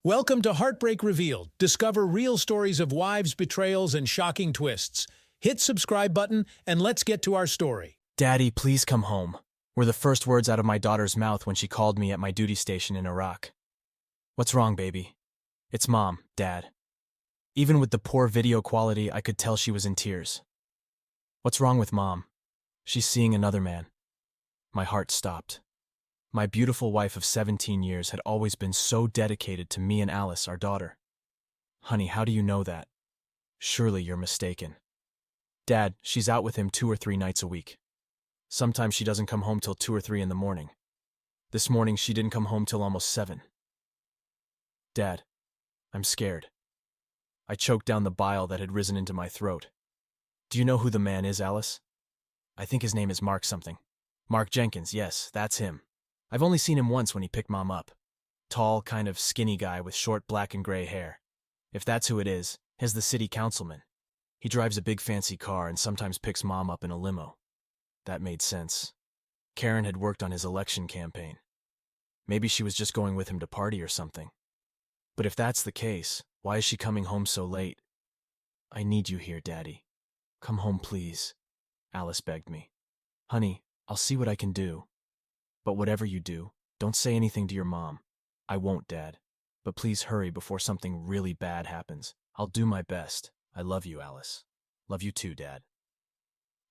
Welcome to Heartbreak Revealed. Discover real stories of wives' betrayals and shocking twists. Hit subscribe button and let's get to our story. "Daddy, please come home," were the first words out of my daughter's mouth when she called me at my duty station in Iraq. "What's wrong, baby?" "It's Mom, Dad." Even with the poor video quality, I could tell she was in tears. "What's wrong with Mom?" "She's seeing another man." My heart stopped. My beautiful wife of 17 years had always been so dedicated to me and Alice, our daughter. "Honey, how do you know that?" "Surely you're mistaken." "Dad, she's out with him 2 or 3 nights a week. Sometimes she doesn't come home till 2 or 3 in the morning. This morning she didn't come home till almost 7. "Dad, I'm scared." I choked down the bile that had risen into my throat. "Do you know who the man is, Alice?" "I think his name is Mark something." "Mark Jenkins, yes, that's him. I've only seen him once when he picked Mom up. Tall, kind of skinny guy with short black and gray hair. If that's who it is, he's the city councilman. He drives a big fancy car and sometimes picks Mom up in a limo." That made sense. Karen had worked on his election campaign. Maybe she was just going with him to party or something. But if that's the case, why is she coming home so late? "I need you here, Daddy. Come home, please," Alice begged me. "Honey, I'll see what I can do. But whatever you do, don't say anything to your mom." "I won't, Dad. But please hurry before something really bad happens. I'll do my best. I love you, Alice." "Love you too, Dad."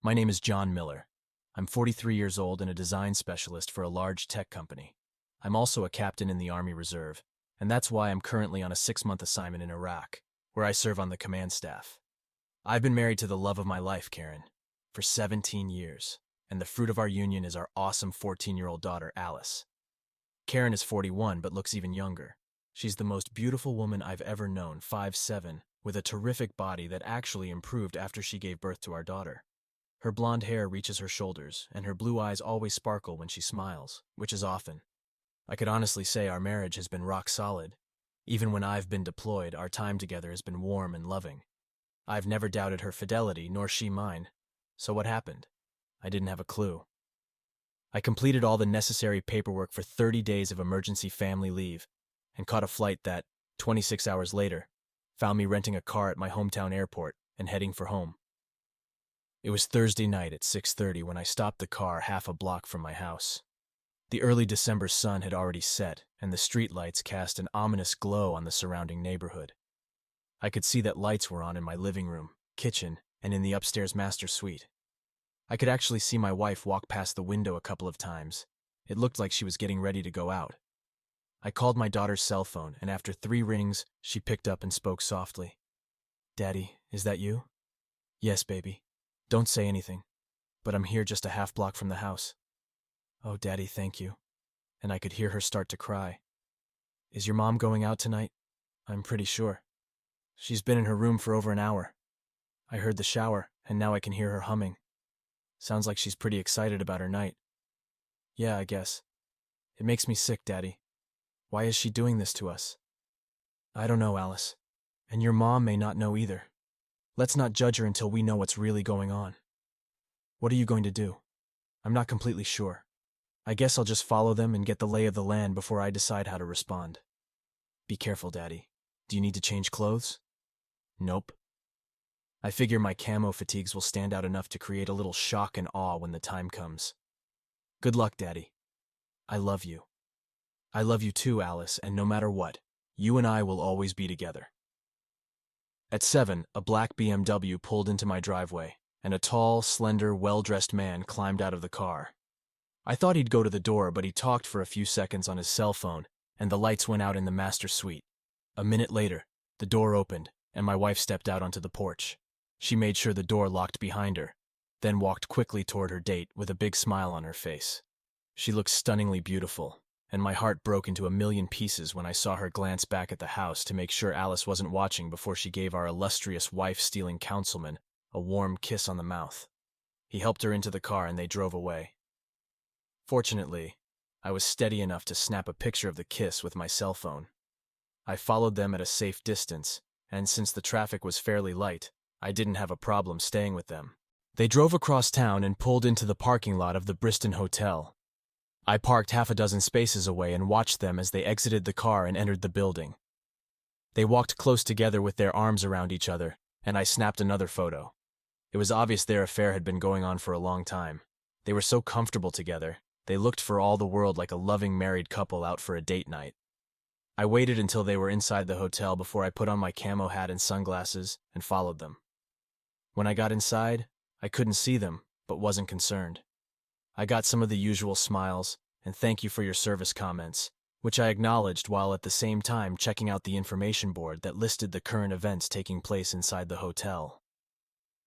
My name is John Miller. I'm 43 years old and a design specialist for a large tech company. I'm also a captain in the Army Reserve, and that's why I'm currently on a 6-month assignment in Iraq, where I serve on the command staff. I've been married to the love of my life, Karen, for 17 years. And the fruit of our union is our awesome 14-year-old daughter, Alice. Karen is 41 but looks even younger. She's the most beautiful woman I've ever known, 5'7", with a terrific body that actually improved after she gave birth to our daughter. Her blonde hair reaches her shoulders, and her blue eyes always sparkle when she smiles, which is often. I could honestly say our marriage has been rock solid. Even when I've been deployed, our time together has been warm and loving. I've never doubted her fidelity, nor she mine. So what happened? I didn't have a clue. I completed all the necessary paperwork for 30 days of emergency family leave and caught a flight that, 26 hours later, found me renting a car at my hometown airport and heading for home. It was Thursday night at 6:30 when I stopped the car half a block from my house. The early December sun had already set, and the streetlights cast an ominous glow on the surrounding neighborhood. I could see that lights were on in my living room, kitchen, and in the upstairs master suite. I could actually see my wife walk past the window a couple of times. It looked like she was getting ready to go out. I called my daughter's cell phone, and after 3 rings, she picked up and spoke softly. "Daddy, is that you?" "Yes, baby. Don't say anything. But I'm here just a half block from the house." "Oh, Daddy, thank you." And I could hear her start to cry. "Is your mom going out tonight?" "I'm pretty sure. She's been in her room for over an hour. I heard the shower, and now I can hear her humming. Sounds like she's pretty excited about her night." "Yeah, I guess. It makes me sick, Daddy. Why is she doing this to us?" "I don't know, Alice. And your mom may not know either. Let's not judge her until we know what's really going on." "What are you going to do?" "I'm not completely sure. I guess I'll just follow them and get the lay of the land before I decide how to respond." "Be careful, Daddy. Do you need to change clothes?" "Nope. I figure my camo fatigues will stand out enough to create a little shock and awe when the time comes." "Good luck, Daddy. I love you." "I love you too, Alice, and no matter what, you and I will always be together." At 7, a black BMW pulled into my driveway, and a tall, slender, well-dressed man climbed out of the car. I thought he'd go to the door, but he talked for a few seconds on his cell phone, and the lights went out in the master suite. A minute later, the door opened, and my wife stepped out onto the porch. She made sure the door locked behind her, then walked quickly toward her date with a big smile on her face. She looked stunningly beautiful, and my heart broke into a million pieces when I saw her glance back at the house to make sure Alice wasn't watching before she gave our illustrious wife-stealing councilman a warm kiss on the mouth. He helped her into the car and they drove away. Fortunately, I was steady enough to snap a picture of the kiss with my cell phone. I followed them at a safe distance, and since the traffic was fairly light, I didn't have a problem staying with them. They drove across town and pulled into the parking lot of the Bristol Hotel. I parked half a dozen spaces away and watched them as they exited the car and entered the building. They walked close together with their arms around each other, and I snapped another photo. It was obvious their affair had been going on for a long time. They were so comfortable together, they looked for all the world like a loving married couple out for a date night. I waited until they were inside the hotel before I put on my camo hat and sunglasses and followed them. When I got inside, I couldn't see them, but wasn't concerned. I got some of the usual smiles and thank you for your service comments, which I acknowledged while at the same time checking out the information board that listed the current events taking place inside the hotel.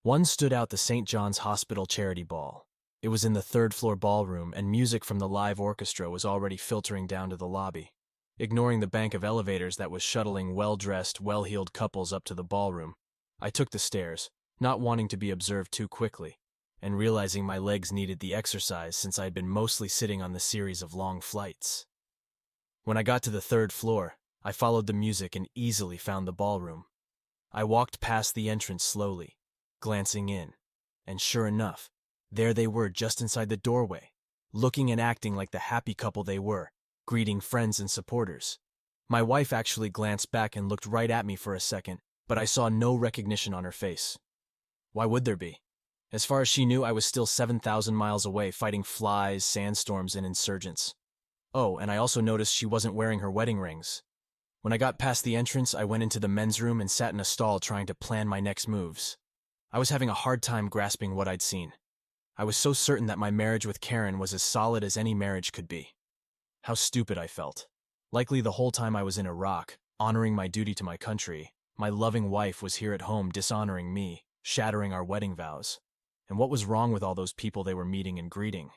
One stood out: the St. John's Hospital Charity Ball. It was in the third-floor ballroom, and music from the live orchestra was already filtering down to the lobby. Ignoring the bank of elevators that was shuttling well-dressed, well-heeled couples up to the ballroom, I took the stairs, not wanting to be observed too quickly, and realizing my legs needed the exercise since I had been mostly sitting on the series of long flights. When I got to the third floor, I followed the music and easily found the ballroom. I walked past the entrance slowly, glancing in, and sure enough, there they were just inside the doorway, looking and acting like the happy couple they were, greeting friends and supporters. My wife actually glanced back and looked right at me for a second, but I saw no recognition on her face. Why would there be? As far as she knew, I was still 7,000 miles away fighting flies, sandstorms, and insurgents. Oh, and I also noticed she wasn't wearing her wedding rings. When I got past the entrance, I went into the men's room and sat in a stall trying to plan my next moves. I was having a hard time grasping what I'd seen. I was so certain that my marriage with Karen was as solid as any marriage could be. How stupid I felt. Likely the whole time I was in Iraq, honoring my duty to my country, my loving wife was here at home dishonoring me, shattering our wedding vows. And what was wrong with all those people they were meeting and greeting?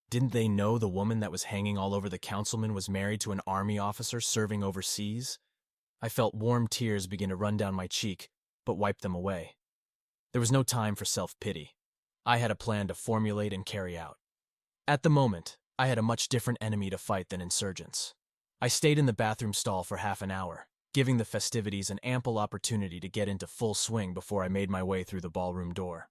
Didn't they know the woman that was hanging all over the councilman was married to an army officer serving overseas? I felt warm tears begin to run down my cheek, but wiped them away. There was no time for self-pity. I had a plan to formulate and carry out. At the moment, I had a much different enemy to fight than insurgents. I stayed in the bathroom stall for half an hour, giving the festivities an ample opportunity to get into full swing before I made my way through the ballroom door.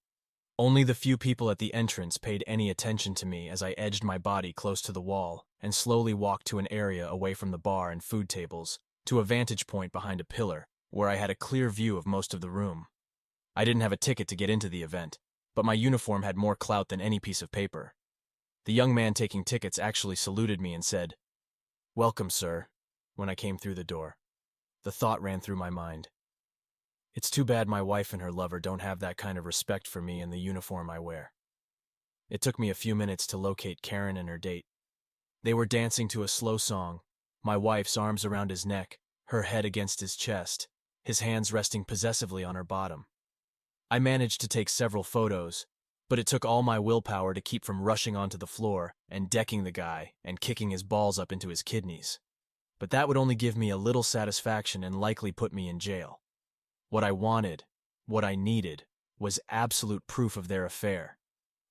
Only the few people at the entrance paid any attention to me as I edged my body close to the wall and slowly walked to an area away from the bar and food tables, to a vantage point behind a pillar, where I had a clear view of most of the room. I didn't have a ticket to get into the event, but my uniform had more clout than any piece of paper. The young man taking tickets actually saluted me and said, "Welcome, sir," when I came through the door. The thought ran through my mind. It's too bad my wife and her lover don't have that kind of respect for me and the uniform I wear. It took me a few minutes to locate Karen and her date. They were dancing to a slow song, my wife's arms around his neck, her head against his chest, his hands resting possessively on her bottom. I managed to take several photos, but it took all my willpower to keep from rushing onto the floor and decking the guy and kicking his balls up into his kidneys. But that would only give me a little satisfaction and likely put me in jail. What I wanted, what I needed, was absolute proof of their affair,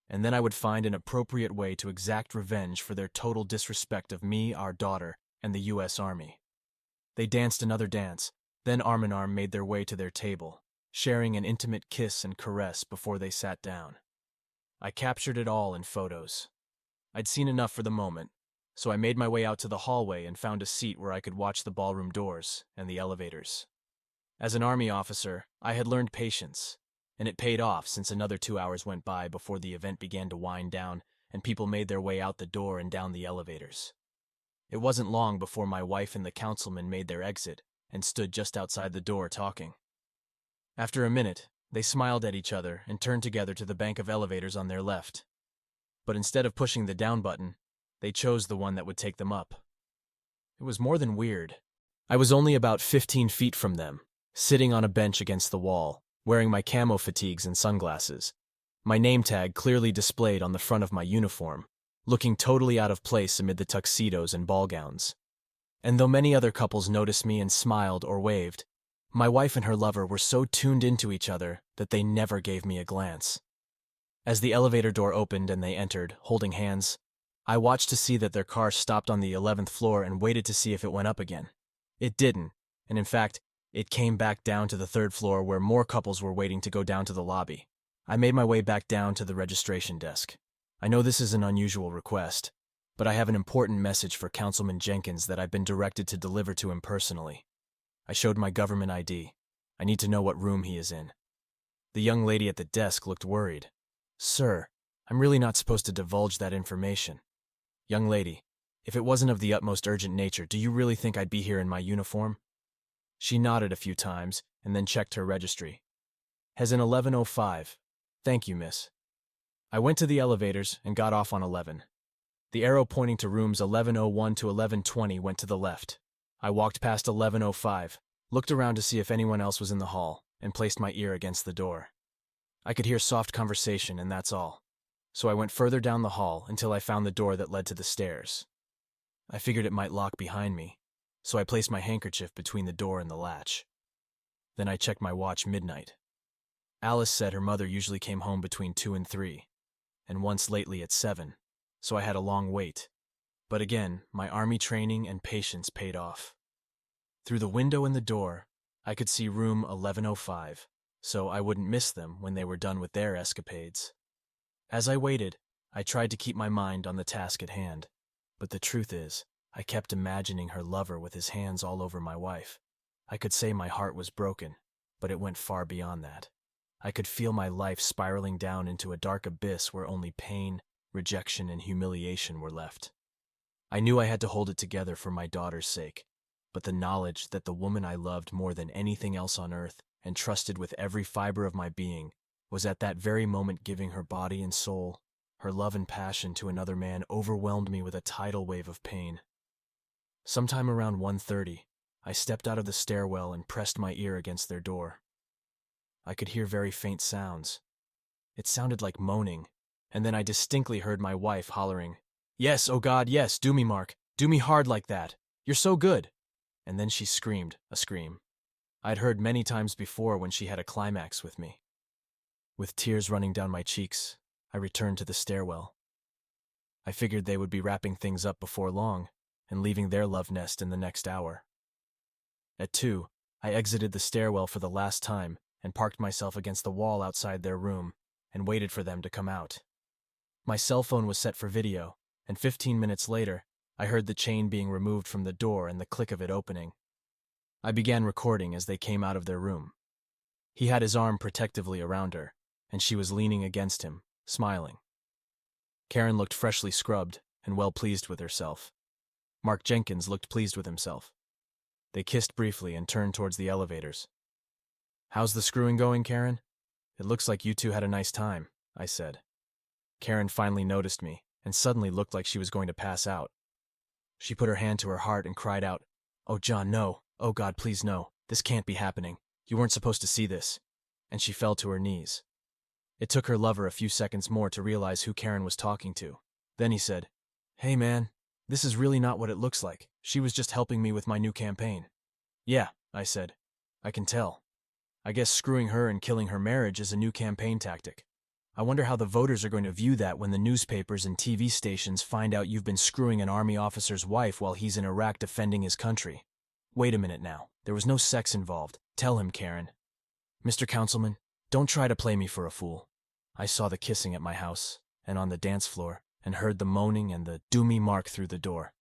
and then I would find an appropriate way to exact revenge for their total disrespect of me, our daughter, and the U.S. Army. They danced another dance, then arm in arm made their way to their table, sharing an intimate kiss and caress before they sat down. I captured it all in photos. I'd seen enough for the moment, so I made my way out to the hallway and found a seat where I could watch the ballroom doors and the elevators. As an Army officer, I had learned patience, and it paid off since another 2 hours went by before the event began to wind down and people made their way out the door and down the elevators. It wasn't long before my wife and the councilman made their exit and stood just outside the door talking. After a minute, they smiled at each other and turned together to the bank of elevators on their left. But instead of pushing the down button, they chose the one that would take them up. It was more than weird. I was only about 15 feet from them, sitting on a bench against the wall, wearing my camo fatigues and sunglasses, my name tag clearly displayed on the front of my uniform, looking totally out of place amid the tuxedos and ball gowns. And though many other couples noticed me and smiled or waved, my wife and her lover were so tuned into each other that they never gave me a glance. As the elevator door opened and they entered, holding hands, I watched to see that their car stopped on the 11th floor and waited to see if it went up again. It didn't, and in fact, it came back down to the 3rd floor where more couples were waiting to go down to the lobby. I made my way back down to the registration desk. I know this is an unusual request, but I have an important message for Councilman Jenkins that I've been directed to deliver to him personally. I showed my government ID. I need to know what room he is in. The young lady at the desk looked worried. Sir, I'm really not supposed to divulge that information. Young lady, if it wasn't of the utmost urgent nature, do you really think I'd be here in my uniform? She nodded a few times and then checked her registry. Has an 11:05. Thank you, miss. I went to the elevators and got off on 11. The arrow pointing to rooms 11:01 to 11:20 went to the left. I walked past 11:05, looked around to see if anyone else was in the hall, and placed my ear against the door. I could hear soft conversation, and that's all. So I went further down the hall until I found the door that led to the stairs. I figured it might lock behind me, so I placed my handkerchief between the door and the latch. Then I checked my watch midnight. Alice said her mother usually came home between 2 and 3, and once lately at 7, so I had a long wait. But again, my army training and patience paid off. Through the window in the door, I could see room 11:05, so I wouldn't miss them when they were done with their escapades. As I waited, I tried to keep my mind on the task at hand, but the truth is, I kept imagining her lover with his hands all over my wife. I could say my heart was broken, but it went far beyond that. I could feel my life spiraling down into a dark abyss where only pain, rejection, and humiliation were left. I knew I had to hold it together for my daughter's sake, but the knowledge that the woman I loved more than anything else on earth and trusted with every fiber of my being was at that very moment giving her body and soul, her love and passion to another man overwhelmed me with a tidal wave of pain. Sometime around 1:30, I stepped out of the stairwell and pressed my ear against their door. I could hear very faint sounds. It sounded like moaning, and then I distinctly heard my wife hollering, "Yes, oh God, yes, do me, Mark. Do me hard like that. You're so good." And then she screamed, a scream I'd heard many times before when she had a climax with me. With tears running down my cheeks, I returned to the stairwell. I figured they would be wrapping things up before long and leaving their love nest in the next hour. At 2, I exited the stairwell for the last time and parked myself against the wall outside their room and waited for them to come out. My cell phone was set for video, and 15 minutes later, I heard the chain being removed from the door and the click of it opening. I began recording as they came out of their room. He had his arm protectively around her, and she was leaning against him, smiling. Karen looked freshly scrubbed and well pleased with herself. Mark Jenkins looked pleased with himself. They kissed briefly and turned towards the elevators. "How's the screwing going, Karen? It looks like you two had a nice time," I said. Karen finally noticed me and suddenly looked like she was going to pass out. She put her hand to her heart and cried out, "Oh, John, no. Oh, God, please no. This can't be happening. You weren't supposed to see this." And she fell to her knees. It took her lover a few seconds more to realize who Karen was talking to. Then he said, "Hey, man, this is really not what it looks like. She was just helping me with my new campaign." "Yeah," I said. "I can tell. I guess screwing her and killing her marriage is a new campaign tactic. I wonder how the voters are going to view that when the newspapers and TV stations find out you've been screwing an army officer's wife while he's in Iraq defending his country. Wait a minute now. There was no sex involved. Tell him, Karen. Mr. Councilman, don't try to play me for a fool." I saw the kissing at my house and on the dance floor and heard the moaning and the "do me" Mark through the door.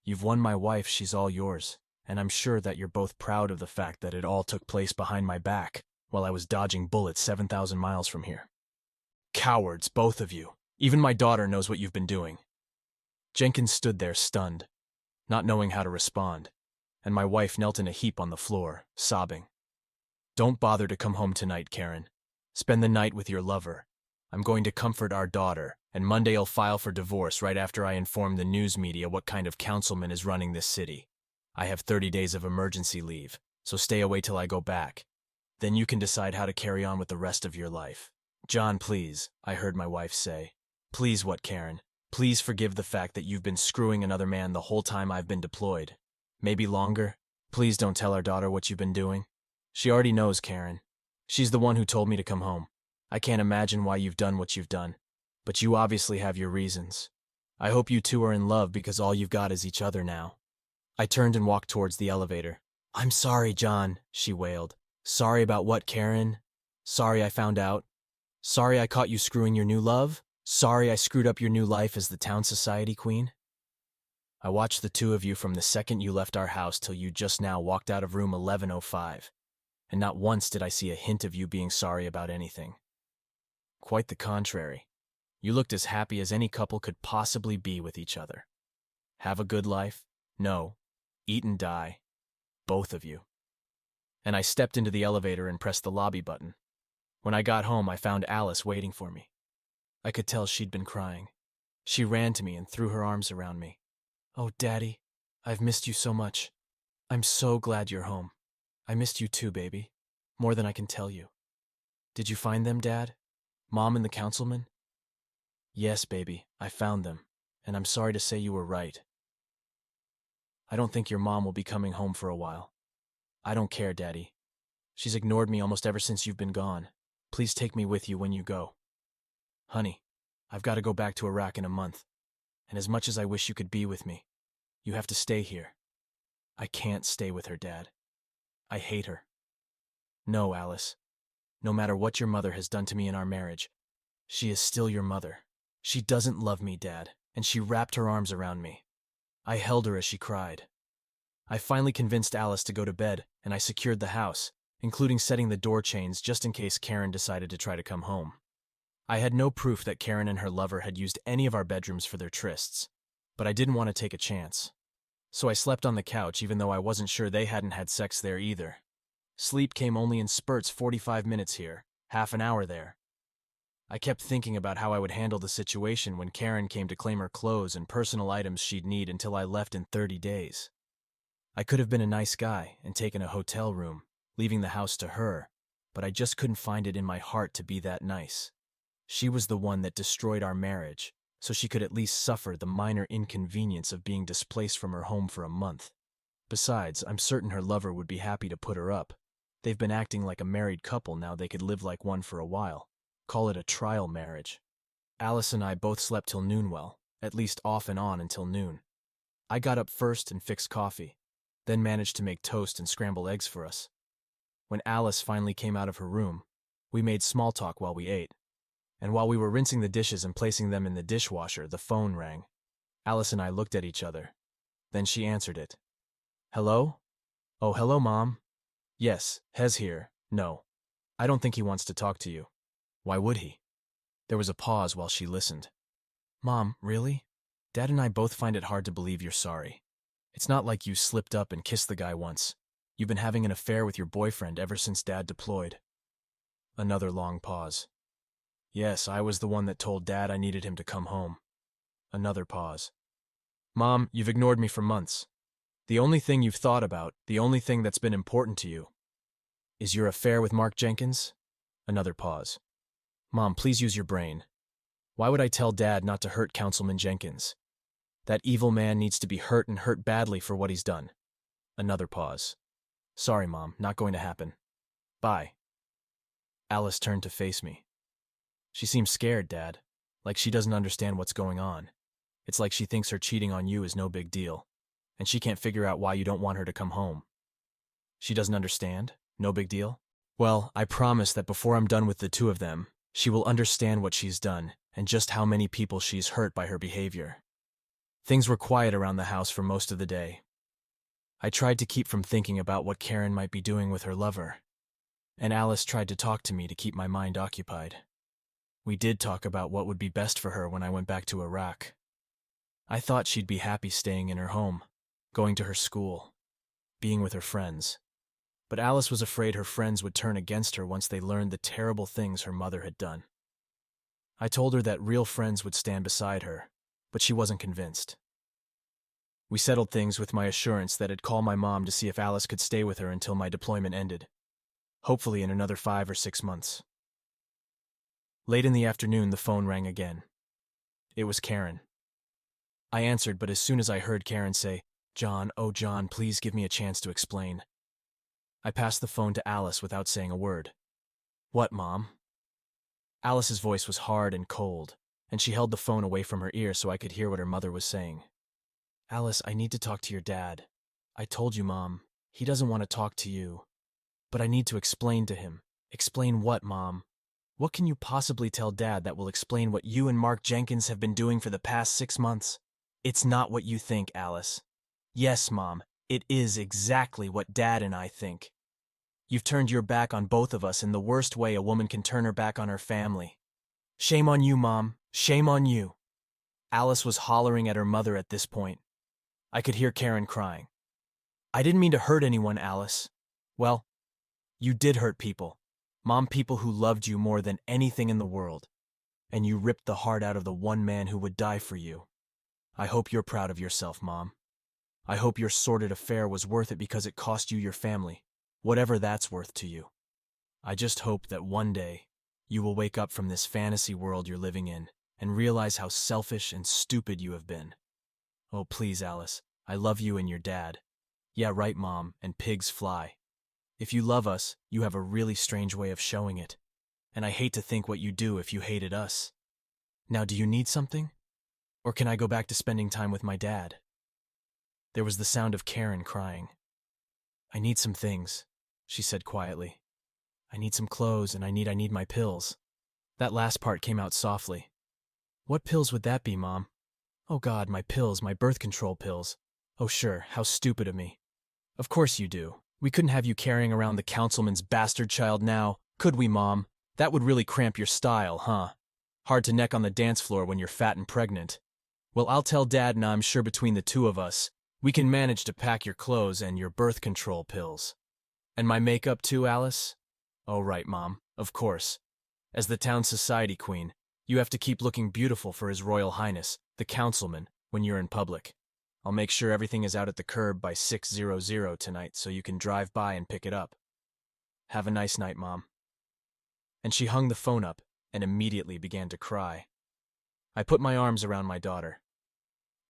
"You've won my wife, she's all yours, and I'm sure that you're both proud of the fact that it all took place behind my back while I was dodging bullets 7,000 miles from here. Cowards, both of you. Even my daughter knows what you've been doing." Jenkins stood there stunned, not knowing how to respond, and my wife knelt in a heap on the floor, sobbing. "Don't bother to come home tonight, Karen. Spend the night with your lover. I'm going to comfort our daughter, and Monday I'll file for divorce right after I inform the news media what kind of councilman is running this city. I have 30 days of emergency leave, so stay away till I go back. Then you can decide how to carry on with the rest of your life." "John, please," I heard my wife say. "Please what, Karen? Please forgive the fact that you've been screwing another man the whole time I've been deployed. Maybe longer. Please don't tell our daughter what you've been doing. She already knows, Karen. She's the one who told me to come home. I can't imagine why you've done what you've done, but you obviously have your reasons. I hope you two are in love because all you've got is each other now." I turned and walked towards the elevator. "I'm sorry, John," she wailed. "Sorry about what, Karen? Sorry I found out? Sorry I caught you screwing your new love? Sorry I screwed up your new life as the town society queen?" I watched the two of you from the second you left our house till you just now walked out of room 1105, and not once did I see a hint of you being sorry about anything. Quite the contrary. You looked as happy as any couple could possibly be with each other. Have a good life? No. Eat and die. Both of you. And I stepped into the elevator and pressed the lobby button. When I got home, I found Alice waiting for me. I could tell she'd been crying. She ran to me and threw her arms around me. "Oh, Daddy, I've missed you so much. I'm so glad you're home. I missed you too, baby. More than I can tell you. Did you find them, Dad? Mom and the councilman?" "Yes, baby, I found them, and I'm sorry to say you were right. I don't think your mom will be coming home for a while. I don't care, Daddy. She's ignored me almost ever since you've been gone. Please take me with you when you go. Honey, I've got to go back to Iraq in a month, and as much as I wish you could be with me, you have to stay here. I can't stay with her, Dad. I hate her. No, Alice. No matter what your mother has done to me in our marriage, she is still your mother. She doesn't love me, Dad, and she wrapped her arms around me. I held her as she cried. I finally convinced Alice to go to bed, and I secured the house, including setting the door chains just in case Karen decided to try to come home. I had no proof that Karen and her lover had used any of our bedrooms for their trysts, but I didn't want to take a chance. So I slept on the couch even though I wasn't sure they hadn't had sex there either. Sleep came only in spurts, 45 minutes here, half an hour there. I kept thinking about how I would handle the situation when Karen came to claim her clothes and personal items she'd need until I left in 30 days. I could have been a nice guy and taken a hotel room, leaving the house to her, but I just couldn't find it in my heart to be that nice. She was the one that destroyed our marriage, so she could at least suffer the minor inconvenience of being displaced from her home for a month. Besides, I'm certain her lover would be happy to put her up. They've been acting like a married couple now they could live like one for a while. Call it a trial marriage. Alice and I both slept till noon well, at least off and on until noon. I got up first and fixed coffee, then managed to make toast and scramble eggs for us. When Alice finally came out of her room, we made small talk while we ate. And while we were rinsing the dishes and placing them in the dishwasher, the phone rang. Alice and I looked at each other. Then she answered it. "Hello? Oh, hello, Mom. Yes, Hez here. No. I don't think he wants to talk to you. Why would he?" There was a pause while she listened. "Mom, really? Dad and I both find it hard to believe you're sorry. It's not like you slipped up and kissed the guy once. You've been having an affair with your boyfriend ever since Dad deployed." Another long pause. "Yes, I was the one that told Dad I needed him to come home." Another pause. "Mom, you've ignored me for months. The only thing you've thought about, the only thing that's been important to you, is your affair with Mark Jenkins?" Another pause. "Mom, please use your brain. Why would I tell Dad not to hurt Councilman Jenkins? That evil man needs to be hurt and hurt badly for what he's done." Another pause. "Sorry, Mom, not going to happen. Bye." Alice turned to face me. "She seems scared, Dad, like she doesn't understand what's going on. It's like she thinks her cheating on you is no big deal, and she can't figure out why you don't want her to come home. She doesn't understand? No big deal? Well, I promise that before I'm done with the two of them, she will understand what she's done and just how many people she's hurt by her behavior." Things were quiet around the house for most of the day. I tried to keep from thinking about what Karen might be doing with her lover, and Alice tried to talk to me to keep my mind occupied. We did talk about what would be best for her when I went back to Iraq. I thought she'd be happy staying in her home, going to her school, being with her friends. But Alice was afraid her friends would turn against her once they learned the terrible things her mother had done. I told her that real friends would stand beside her, but she wasn't convinced. We settled things with my assurance that I'd call my mom to see if Alice could stay with her until my deployment ended, hopefully in another 5 or 6 months. Late in the afternoon, the phone rang again. It was Karen. I answered, but as soon as I heard Karen say, "John, oh John, please give me a chance to explain," I passed the phone to Alice without saying a word. "What, Mom?" Alice's voice was hard and cold, and she held the phone away from her ear so I could hear what her mother was saying. "Alice, I need to talk to your dad. I told you, Mom. He doesn't want to talk to you. But I need to explain to him." "Explain what, Mom? What can you possibly tell Dad that will explain what you and Mark Jenkins have been doing for the past 6 months? It's not what you think, Alice. Yes, Mom, it is exactly what Dad and I think. You've turned your back on both of us in the worst way a woman can turn her back on her family. Shame on you, Mom. Shame on you. Alice was hollering at her mother at this point. I could hear Karen crying. I didn't mean to hurt anyone, Alice. Well, you did hurt people. Mom, people who loved you more than anything in the world. And you ripped the heart out of the one man who would die for you. I hope you're proud of yourself, Mom. I hope your sordid affair was worth it because it cost you your family, whatever that's worth to you. I just hope that one day you will wake up from this fantasy world you're living in and realize how selfish and stupid you have been. Oh, please, Alice, I love you and your dad. Yeah, right, Mom, and pigs fly. If you love us, you have a really strange way of showing it. And I hate to think what you'd do if you hated us. Now, do you need something? Or can I go back to spending time with my dad? There was the sound of Karen crying. I need some things, she said quietly. I need some clothes and I need my pills. That last part came out softly. What pills would that be, Mom? Oh God, my pills, my birth control pills. Oh sure, how stupid of me. Of course you do. We couldn't have you carrying around the councilman's bastard child now, could we, Mom? That would really cramp your style, huh? Hard to neck on the dance floor when you're fat and pregnant. Well, I'll tell Dad, and I'm sure between the two of us, we can manage to pack your clothes and your birth control pills. And my makeup too, Alice? Oh, right, Mom, of course. As the town's society queen, you have to keep looking beautiful for His Royal Highness, the councilman, when you're in public. I'll make sure everything is out at the curb by 6:00 tonight so you can drive by and pick it up. Have a nice night, Mom. And she hung the phone up and immediately began to cry. I put my arms around my daughter.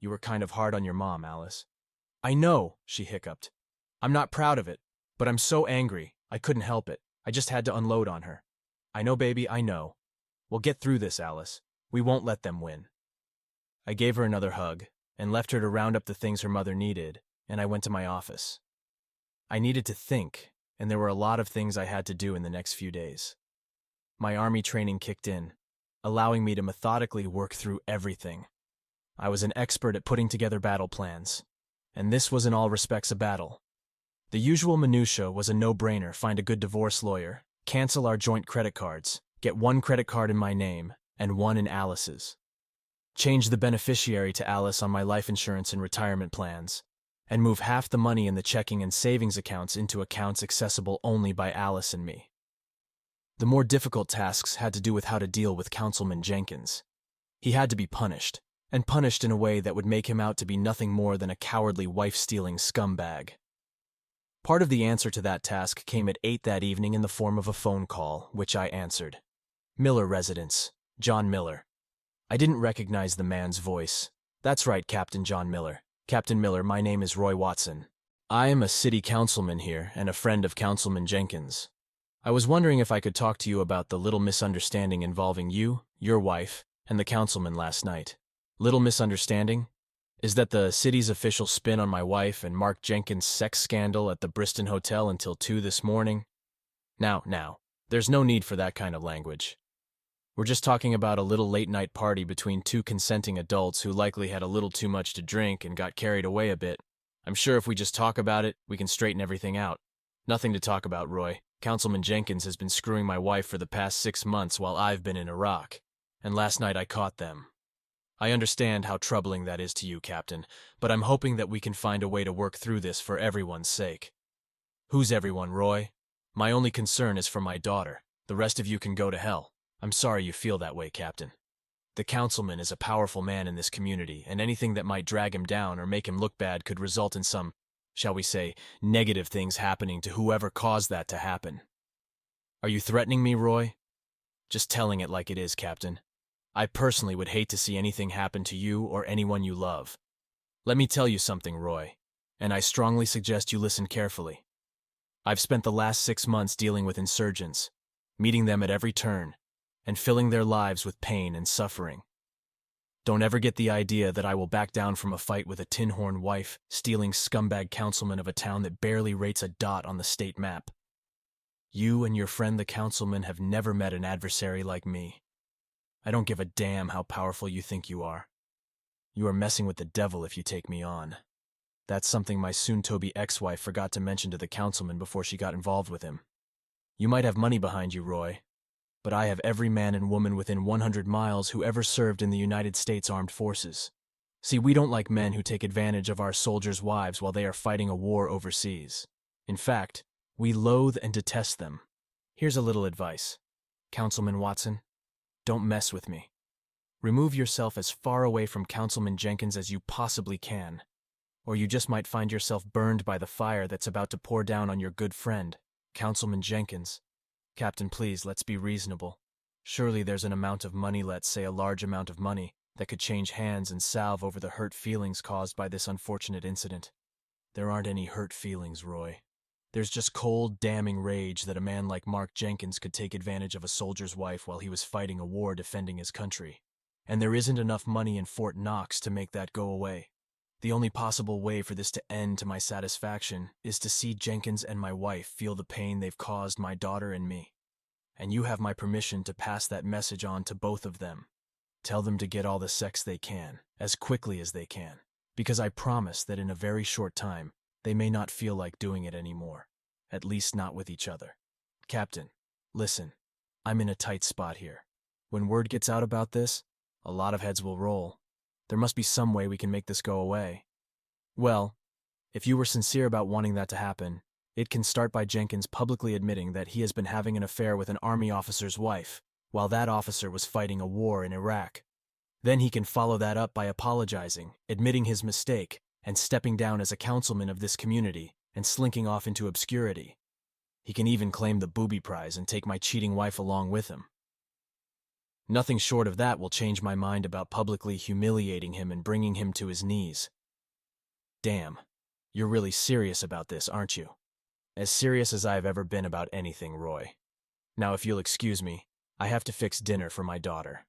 You were kind of hard on your mom, Alice. I know, she hiccuped. I'm not proud of it, but I'm so angry, I couldn't help it. I just had to unload on her. I know, baby, I know. We'll get through this, Alice. We won't let them win. I gave her another hug and left her to round up the things her mother needed, and I went to my office. I needed to think, and there were a lot of things I had to do in the next few days. My army training kicked in, allowing me to methodically work through everything. I was an expert at putting together battle plans, and this was in all respects a battle. The usual minutia was a no-brainer: find a good divorce lawyer, cancel our joint credit cards, get one credit card in my name and one in Alice's, change the beneficiary to Alice on my life insurance and retirement plans, and move half the money in the checking and savings accounts into accounts accessible only by Alice and me. The more difficult tasks had to do with how to deal with Councilman Jenkins. He had to be punished, and punished in a way that would make him out to be nothing more than a cowardly wife-stealing scumbag. Part of the answer to that task came at 8 that evening in the form of a phone call, which I answered. Miller residence, John Miller. I didn't recognize the man's voice. That's right, Captain John Miller. Captain Miller, my name is Roy Watson. I am a city councilman here and a friend of Councilman Jenkins. I was wondering if I could talk to you about the little misunderstanding involving you, your wife, and the councilman last night. Little misunderstanding? Is that the city's official spin on my wife and Mark Jenkins' sex scandal at the Bristol Hotel until 2 this morning? Now, there's no need for that kind of language. We're just talking about a little late-night party between two consenting adults who likely had a little too much to drink and got carried away a bit. I'm sure if we just talk about it, we can straighten everything out. Nothing to talk about, Roy. Councilman Jenkins has been screwing my wife for the past 6 months while I've been in Iraq, and last night I caught them. I understand how troubling that is to you, Captain, but I'm hoping that we can find a way to work through this for everyone's sake. Who's everyone, Roy? My only concern is for my daughter. The rest of you can go to hell. I'm sorry you feel that way, Captain. The councilman is a powerful man in this community, and anything that might drag him down or make him look bad could result in some, shall we say, negative things happening to whoever caused that to happen. Are you threatening me, Roy? Just telling it like it is, Captain. I personally would hate to see anything happen to you or anyone you love. Let me tell you something, Roy, and I strongly suggest you listen carefully. I've spent the last 6 months dealing with insurgents, meeting them at every turn, and filling their lives with pain and suffering. Don't ever get the idea that I will back down from a fight with a tin-horn wife, stealing scumbag councilman of a town that barely rates a dot on the state map. You and your friend the councilman have never met an adversary like me. I don't give a damn how powerful you think you are. You are messing with the devil if you take me on. That's something my soon-to-be ex-wife forgot to mention to the councilman before she got involved with him. You might have money behind you, Roy, but I have every man and woman within 100 miles who ever served in the United States Armed Forces. See, we don't like men who take advantage of our soldiers' wives while they are fighting a war overseas. In fact, we loathe and detest them. Here's a little advice. Councilman Watson, don't mess with me. Remove yourself as far away from Councilman Jenkins as you possibly can, or you just might find yourself burned by the fire that's about to pour down on your good friend, Councilman Jenkins. Captain, please, let's be reasonable. Surely there's an amount of money, let's say a large amount of money, that could change hands and salve over the hurt feelings caused by this unfortunate incident. There aren't any hurt feelings, Roy. There's just cold, damning rage that a man like Mark Jenkins could take advantage of a soldier's wife while he was fighting a war defending his country. And there isn't enough money in Fort Knox to make that go away. The only possible way for this to end to my satisfaction is to see Jenkins and my wife feel the pain they've caused my daughter and me. And you have my permission to pass that message on to both of them. Tell them to get all the sex they can, as quickly as they can, because I promise that in a very short time, they may not feel like doing it anymore, at least not with each other. Captain, listen, I'm in a tight spot here. When word gets out about this, a lot of heads will roll. There must be some way we can make this go away. Well, if you were sincere about wanting that to happen, it can start by Jenkins publicly admitting that he has been having an affair with an army officer's wife, while that officer was fighting a war in Iraq. Then he can follow that up by apologizing, admitting his mistake, and stepping down as a councilman of this community and slinking off into obscurity. He can even claim the booby prize and take my cheating wife along with him. Nothing short of that will change my mind about publicly humiliating him and bringing him to his knees. Damn, you're really serious about this, aren't you? As serious as I've ever been about anything, Roy. Now, if you'll excuse me, I have to fix dinner for my daughter.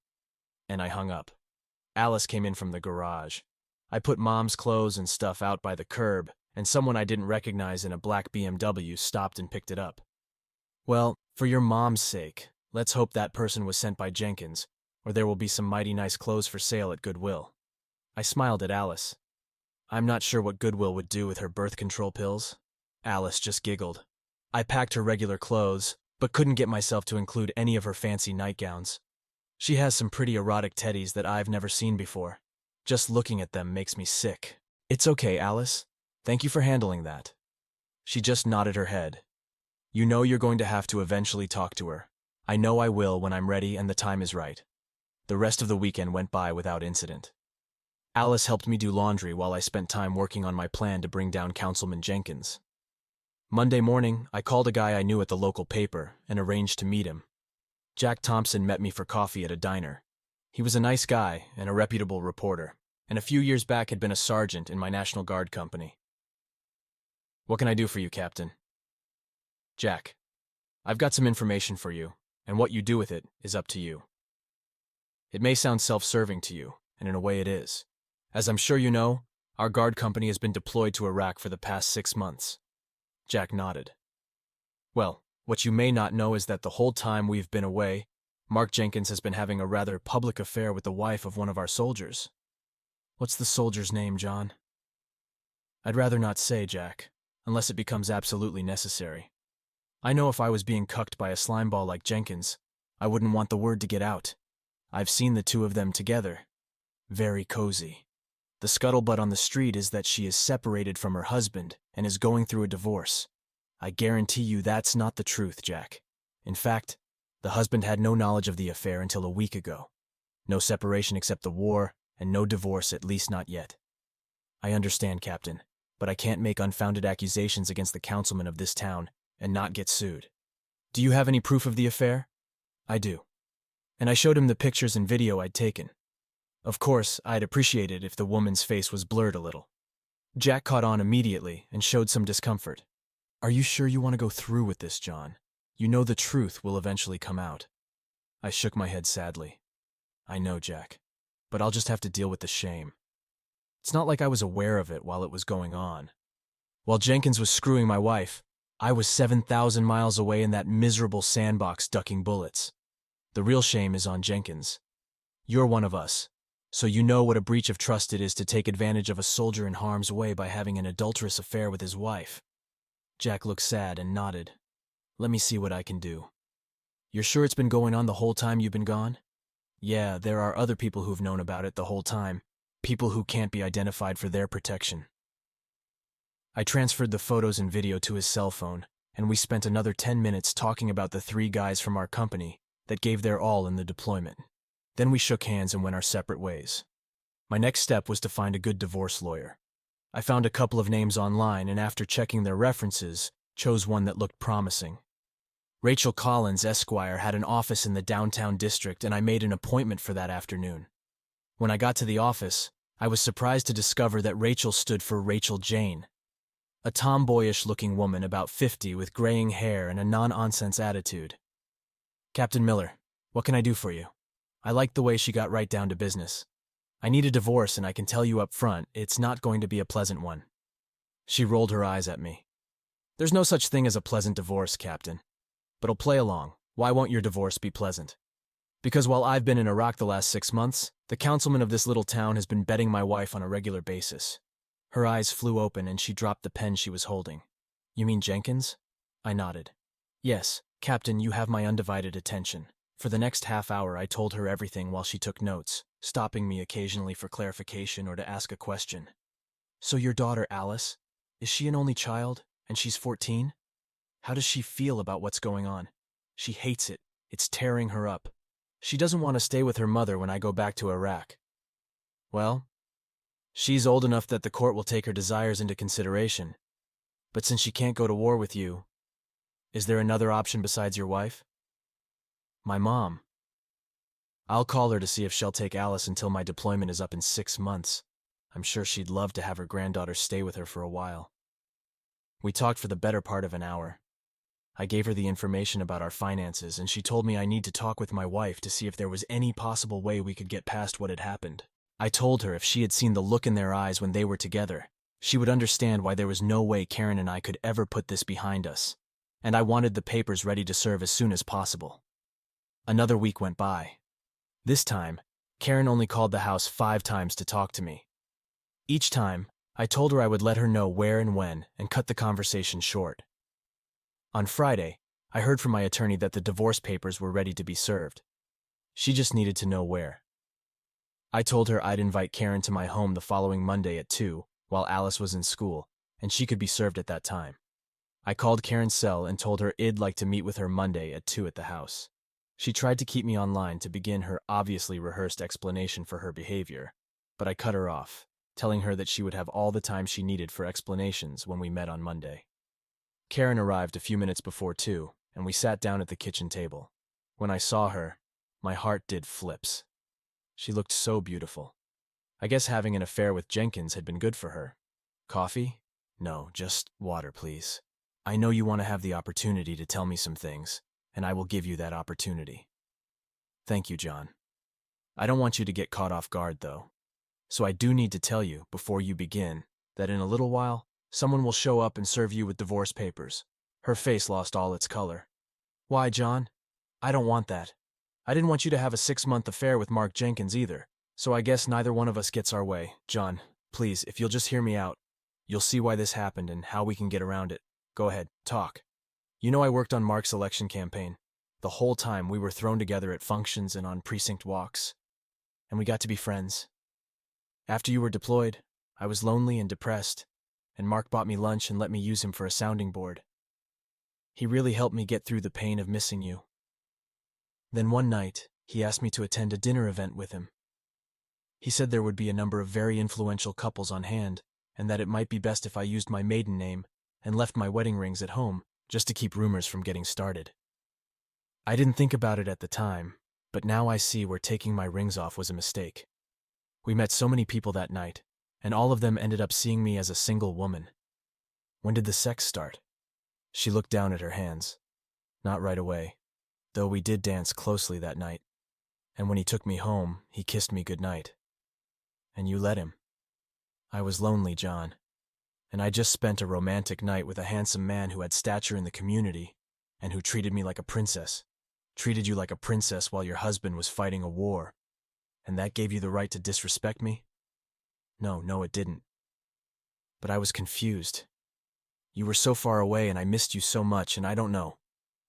And I hung up. Alice came in from the garage. I put Mom's clothes and stuff out by the curb, and someone I didn't recognize in a black BMW stopped and picked it up. Well, for your mom's sake, let's hope that person was sent by Jenkins, or there will be some mighty nice clothes for sale at Goodwill. I smiled at Alice. I'm not sure what Goodwill would do with her birth control pills. Alice just giggled. I packed her regular clothes, but couldn't get myself to include any of her fancy nightgowns. She has some pretty erotic teddies that I've never seen before. Just looking at them makes me sick. It's okay, Alice. Thank you for handling that. She just nodded her head. You know you're going to have to eventually talk to her. I know I will when I'm ready and the time is right. The rest of the weekend went by without incident. Alice helped me do laundry while I spent time working on my plan to bring down Councilman Jenkins. Monday morning, I called a guy I knew at the local paper and arranged to meet him. Jack Thompson met me for coffee at a diner. He was a nice guy and a reputable reporter, and a few years back had been a sergeant in my National Guard company. What can I do for you, Captain? Jack, I've got some information for you, and what you do with it is up to you. It may sound self-serving to you, and in a way it is. As I'm sure you know, our guard company has been deployed to Iraq for the past 6 months. Jack nodded. Well, what you may not know is that the whole time we've been away, Mark Jenkins has been having a rather public affair with the wife of one of our soldiers. What's the soldier's name, John? I'd rather not say, Jack, unless it becomes absolutely necessary. I know if I was being cucked by a slimeball like Jenkins, I wouldn't want the word to get out. I've seen the two of them together. Very cozy. The scuttlebutt on the street is that she is separated from her husband and is going through a divorce. I guarantee you that's not the truth, Jack. In fact, the husband had no knowledge of the affair until a week ago. No separation except the war, and no divorce, at least not yet. I understand, Captain, but I can't make unfounded accusations against the councilman of this town and not get sued. Do you have any proof of the affair? I do. And I showed him the pictures and video I'd taken. Of course, I'd appreciate it if the woman's face was blurred a little. Jack caught on immediately and showed some discomfort. Are you sure you want to go through with this, John? You know the truth will eventually come out. I shook my head sadly. I know, Jack, but I'll just have to deal with the shame. It's not like I was aware of it while it was going on. While Jenkins was screwing my wife, I was 7,000 miles away in that miserable sandbox ducking bullets. The real shame is on Jenkins. You're one of us, So you know what a breach of trust it is to take advantage of a soldier in harm's way by having an adulterous affair with his wife. Jack looked sad and nodded. Let me see what I can do. You're sure it's been going on the whole time you've been gone? Yeah, there are other people who've known about it the whole time. People who can't be identified for their protection. I transferred the photos and video to his cell phone, and we spent another 10 minutes talking about the 3 guys from our company that gave their all in the deployment. Then we shook hands and went our separate ways. My next step was to find a good divorce lawyer. I found a couple of names online, and after checking their references, chose one that looked promising. Rachel Collins, Esquire, had an office in the downtown district, and I made an appointment for that afternoon. When I got to the office, I was surprised to discover that Rachel stood for Rachel Jane, a tomboyish-looking woman about 50 with graying hair and a non-nonsense attitude. Captain Miller, what can I do for you? I liked the way she got right down to business. I need a divorce, and I can tell you up front, it's not going to be a pleasant one. She rolled her eyes at me. There's no such thing as a pleasant divorce, Captain. But I'll play along. Why won't your divorce be pleasant? Because while I've been in Iraq the last 6 months, the councilman of this little town has been betting my wife on a regular basis. Her eyes flew open and she dropped the pen she was holding. You mean Jenkins? I nodded. Yes, Captain, you have my undivided attention. For the next half hour I told her everything while she took notes, stopping me occasionally for clarification or to ask a question. So your daughter, Alice, is she an only child, and she's 14? How does she feel about what's going on? She hates it. It's tearing her up. She doesn't want to stay with her mother when I go back to Iraq. Well, she's old enough that the court will take her desires into consideration. But since she can't go to war with you, is there another option besides your wife? My mom. I'll call her to see if she'll take Alice until my deployment is up in 6 months. I'm sure she'd love to have her granddaughter stay with her for a while. We talked for the better part of an hour. I gave her the information about our finances, and she told me I need to talk with my wife to see if there was any possible way we could get past what had happened. I told her if she had seen the look in their eyes when they were together, she would understand why there was no way Karen and I could ever put this behind us, and I wanted the papers ready to serve as soon as possible. Another week went by. This time, Karen only called the house 5 times to talk to me. Each time, I told her I would let her know where and when and cut the conversation short. On Friday, I heard from my attorney that the divorce papers were ready to be served. She just needed to know where. I told her I'd invite Karen to my home the following Monday at 2 while Alice was in school, and she could be served at that time. I called Karen's cell and told her I'd like to meet with her Monday at 2 at the house. She tried to keep me online to begin her obviously rehearsed explanation for her behavior, but I cut her off, telling her that she would have all the time she needed for explanations when we met on Monday. Karen arrived a few minutes before 2, and we sat down at the kitchen table. When I saw her, my heart did flips. She looked so beautiful. I guess having an affair with Jenkins had been good for her. Coffee? No, just water, please. I know you want to have the opportunity to tell me some things, and I will give you that opportunity. Thank you, John. I don't want you to get caught off guard, though. So I do need to tell you, before you begin, that in a little while, someone will show up and serve you with divorce papers. Her face lost all its color. Why, John? I don't want that. I didn't want you to have a 6-month affair with Mark Jenkins either, so I guess neither one of us gets our way. John, please, if you'll just hear me out, you'll see why this happened and how we can get around it. Go ahead, talk. You know I worked on Mark's election campaign. The whole time we were thrown together at functions and on precinct walks. And we got to be friends. After you were deployed, I was lonely and depressed, and Mark bought me lunch and let me use him for a sounding board. He really helped me get through the pain of missing you. Then one night, he asked me to attend a dinner event with him. He said there would be a number of very influential couples on hand, and that it might be best if I used my maiden name and left my wedding rings at home, just to keep rumors from getting started. I didn't think about it at the time, but now I see where taking my rings off was a mistake. We met so many people that night, and all of them ended up seeing me as a single woman. When did the sex start? She looked down at her hands. Not right away, though we did dance closely that night. And when he took me home, he kissed me goodnight. And you let him. I was lonely, John. And I just spent a romantic night with a handsome man who had stature in the community and who treated me like a princess. Treated you like a princess while your husband was fighting a war. And that gave you the right to disrespect me? No, it didn't. But I was confused. You were so far away and I missed you so much, and I don't know.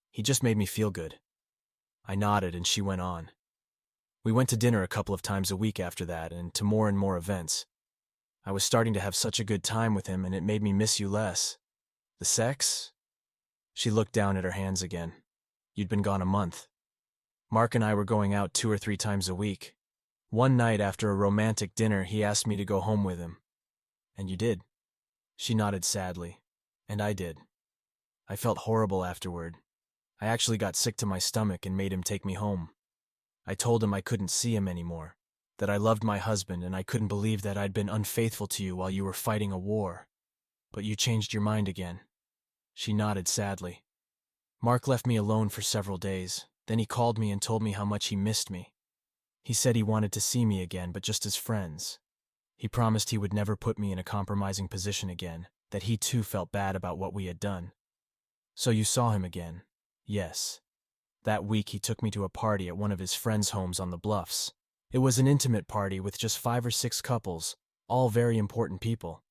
He just made me feel good. I nodded and she went on. We went to dinner a couple of times a week after that, and to more and more events. I was starting to have such a good time with him, and it made me miss you less. The sex? She looked down at her hands again. You'd been gone a month. Mark and I were going out 2 or 3 times a week. One night after a romantic dinner, he asked me to go home with him. And you did. She nodded sadly. And I did. I felt horrible afterward. I actually got sick to my stomach and made him take me home. I told him I couldn't see him anymore, that I loved my husband and I couldn't believe that I'd been unfaithful to you while you were fighting a war. But you changed your mind again. She nodded sadly. Mark left me alone for several days. Then he called me and told me how much he missed me. He said he wanted to see me again, but just as friends. He promised he would never put me in a compromising position again, that he too felt bad about what we had done. So you saw him again? Yes. That week he took me to a party at one of his friends' homes on the Bluffs. It was an intimate party with just 5 or 6 couples, all very important people.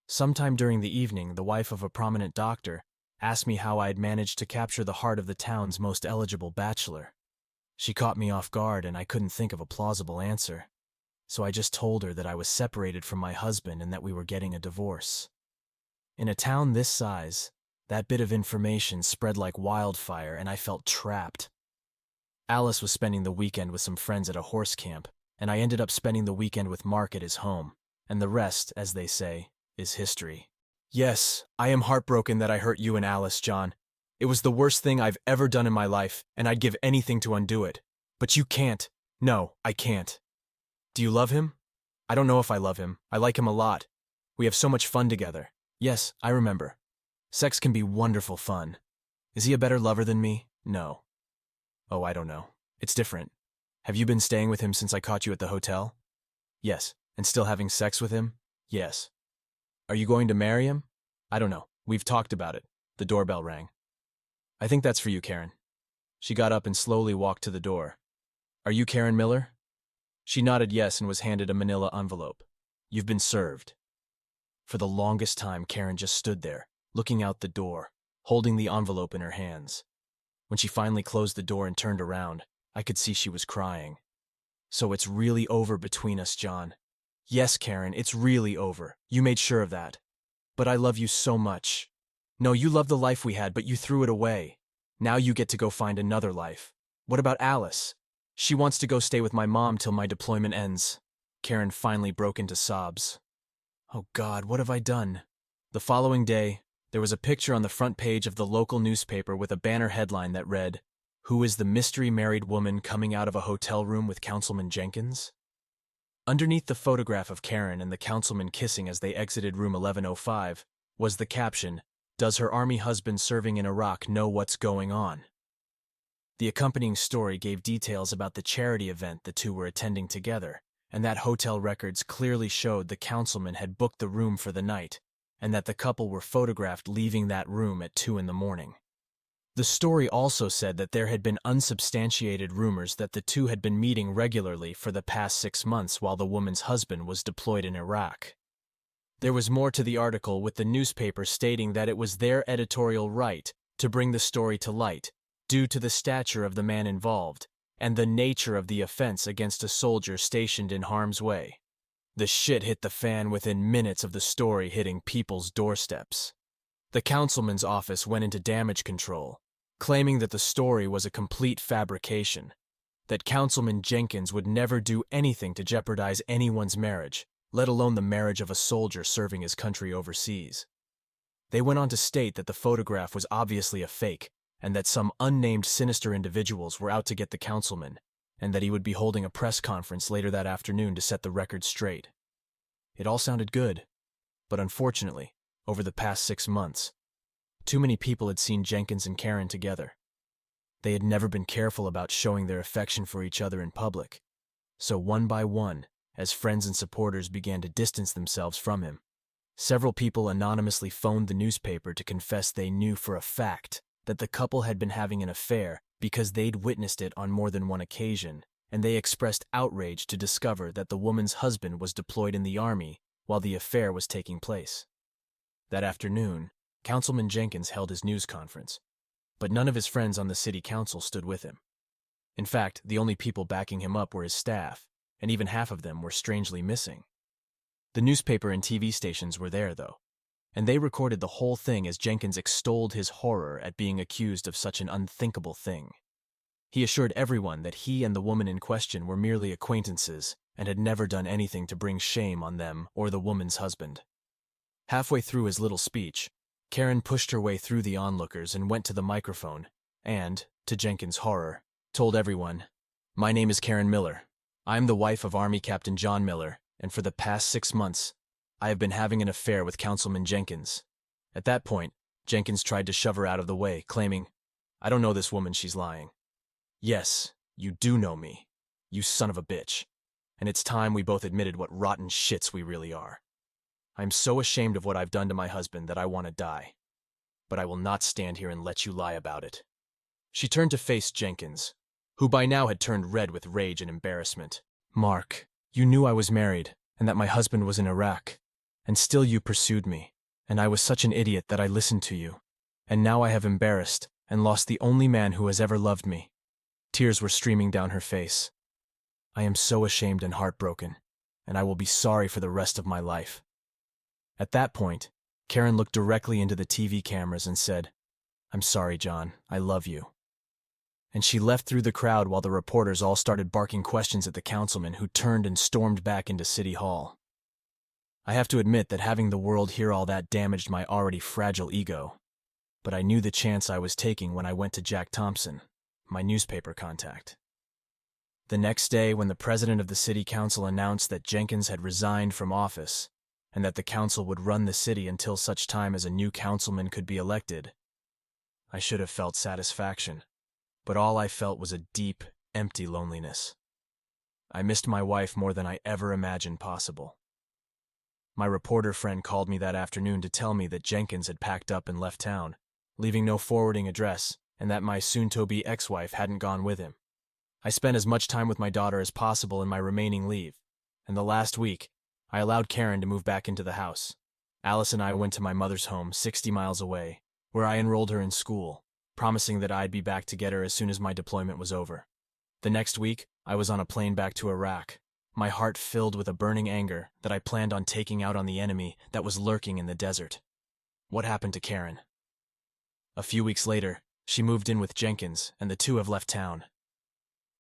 Sometime during the evening, the wife of a prominent doctor asked me how I had managed to capture the heart of the town's most eligible bachelor. She caught me off guard and I couldn't think of a plausible answer. So I just told her that I was separated from my husband and that we were getting a divorce. In a town this size, that bit of information spread like wildfire and I felt trapped. Alice was spending the weekend with some friends at a horse camp, and I ended up spending the weekend with Mark at his home, and the rest, as they say, is history. Yes, I am heartbroken that I hurt you and Alice, John. It was the worst thing I've ever done in my life, and I'd give anything to undo it. But you can't. No, I can't. Do you love him? I don't know if I love him. I like him a lot. We have so much fun together. Yes, I remember. Sex can be wonderful fun. Is he a better lover than me? No. Oh, I don't know. It's different. Have you been staying with him since I caught you at the hotel? Yes. And still having sex with him? Yes. Are you going to marry him? I don't know. We've talked about it. The doorbell rang. I think that's for you, Karen. She got up and slowly walked to the door. Are you Karen Miller? She nodded yes and was handed a manila envelope. You've been served. For the longest time, Karen just stood there, looking out the door, holding the envelope in her hands. When she finally closed the door and turned around, I could see she was crying. So it's really over between us, John. Yes, Karen, it's really over. You made sure of that. But I love you so much. No, you loved the life we had, but you threw it away. Now you get to go find another life. What about Alice? She wants to go stay with my mom till my deployment ends. Karen finally broke into sobs. Oh God, what have I done? The following day, there was a picture on the front page of the local newspaper with a banner headline that read, "Who is the mystery married woman coming out of a hotel room with Councilman Jenkins?" Underneath the photograph of Karen and the councilman kissing as they exited room 1105 was the caption, "Does her army husband serving in Iraq know what's going on?" The accompanying story gave details about the charity event the two were attending together, and that hotel records clearly showed the councilman had booked the room for the night, and that the couple were photographed leaving that room at 2 in the morning. The story also said that there had been unsubstantiated rumors that the two had been meeting regularly for the past 6 months while the woman's husband was deployed in Iraq. There was more to the article, with the newspaper stating that it was their editorial right to bring the story to light, due to the stature of the man involved, and the nature of the offense against a soldier stationed in harm's way. The shit hit the fan within minutes of the story hitting people's doorsteps. The councilman's office went into damage control, claiming that the story was a complete fabrication, that Councilman Jenkins would never do anything to jeopardize anyone's marriage, let alone the marriage of a soldier serving his country overseas. They went on to state that the photograph was obviously a fake, and that some unnamed sinister individuals were out to get the councilman, and that he would be holding a press conference later that afternoon to set the record straight. It all sounded good, but unfortunately, over the past 6 months, too many people had seen Jenkins and Karen together. They had never been careful about showing their affection for each other in public, so one by one, as friends and supporters began to distance themselves from him, several people anonymously phoned the newspaper to confess they knew for a fact that the couple had been having an affair because they'd witnessed it on more than one occasion, and they expressed outrage to discover that the woman's husband was deployed in the army while the affair was taking place. That afternoon, Councilman Jenkins held his news conference, but none of his friends on the city council stood with him. In fact, the only people backing him up were his staff, and even half of them were strangely missing. The newspaper and TV stations were there, though, and they recorded the whole thing as Jenkins extolled his horror at being accused of such an unthinkable thing. He assured everyone that he and the woman in question were merely acquaintances and had never done anything to bring shame on them or the woman's husband. Halfway through his little speech, Karen pushed her way through the onlookers and went to the microphone and, to Jenkins' horror, told everyone, "My name is Karen Miller. I'm the wife of Army Captain John Miller, and for the past 6 months, I have been having an affair with Councilman Jenkins." At that point, Jenkins tried to shove her out of the way, claiming, "I don't know this woman, she's lying." "Yes, you do know me, you son of a bitch, and it's time we both admitted what rotten shits we really are. I'm so ashamed of what I've done to my husband that I want to die, but I will not stand here and let you lie about it." She turned to face Jenkins, who by now had turned red with rage and embarrassment. "Mark, you knew I was married and that my husband was in Iraq, and still you pursued me, and I was such an idiot that I listened to you, and now I have embarrassed and lost the only man who has ever loved me." Tears were streaming down her face. "I am so ashamed and heartbroken, and I will be sorry for the rest of my life." At that point, Karen looked directly into the TV cameras and said, "I'm sorry, John, I love you." And she left through the crowd while the reporters all started barking questions at the councilman, who turned and stormed back into City Hall. I have to admit that having the world hear all that damaged my already fragile ego, but I knew the chance I was taking when I went to Jack Thompson, my newspaper contact. The next day, when the president of the city council announced that Jenkins had resigned from office and that the council would run the city until such time as a new councilman could be elected, I should have felt satisfaction, but all I felt was a deep, empty loneliness. I missed my wife more than I ever imagined possible. My reporter friend called me that afternoon to tell me that Jenkins had packed up and left town, leaving no forwarding address, and that my soon-to-be ex-wife hadn't gone with him. I spent as much time with my daughter as possible in my remaining leave, and the last week, I allowed Karen to move back into the house. Alice and I went to my mother's home 60 miles away, where I enrolled her in school, promising that I'd be back to get her as soon as my deployment was over. The next week, I was on a plane back to Iraq, my heart filled with a burning anger that I planned on taking out on the enemy that was lurking in the desert. What happened to Karen? A few weeks later, she moved in with Jenkins, and the two have left town.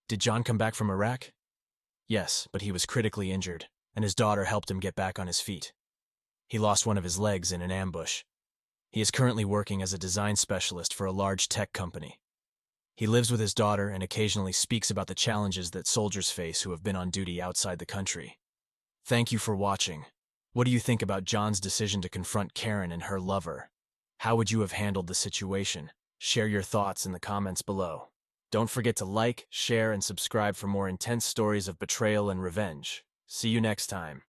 Did John come back from Iraq? Yes, but he was critically injured, and his daughter helped him get back on his feet. He lost one of his legs in an ambush. He is currently working as a design specialist for a large tech company. He lives with his daughter and occasionally speaks about the challenges that soldiers face who have been on duty outside the country. Thank you for watching. What do you think about John's decision to confront Karen and her lover? How would you have handled the situation? Share your thoughts in the comments below. Don't forget to like, share, and subscribe for more intense stories of betrayal and revenge. See you next time.